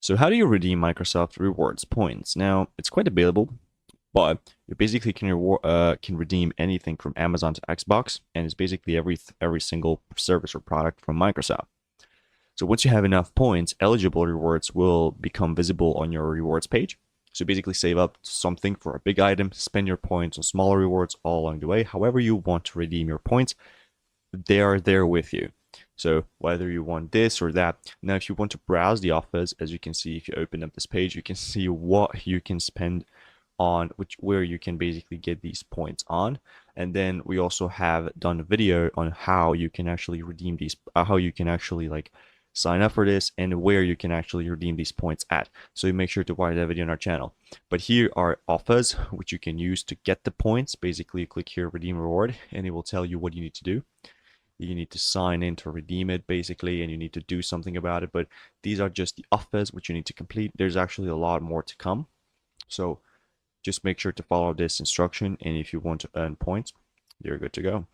So how do you redeem Microsoft Rewards points? Now, it's quite available, but you basically can redeem anything from Amazon to Xbox, and it's basically every single service or product from Microsoft. So once you have enough points, eligible rewards will become visible on your rewards page. So basically save up something for a big item, spend your points on smaller rewards all along the way. However you want to redeem your points, they are there with you. So whether you want this or that. Now, if you want to browse the offers, as you can see, if you open up this page, you can see what you can spend on where you can basically get these points on. And then we also have done a video on how you can actually redeem these, how you can actually like sign up for this and where you can actually redeem these points at. So make sure to watch that video on our channel. But here are offers which you can use to get the points. Basically, click here, redeem reward, and it will tell you what you need to do. You need to sign in to redeem it basically, and you need to do something about it. But these are just the offers which you need to complete. There's actually a lot more to come. So just make sure to follow this instruction, and if you want to earn points, you're good to go.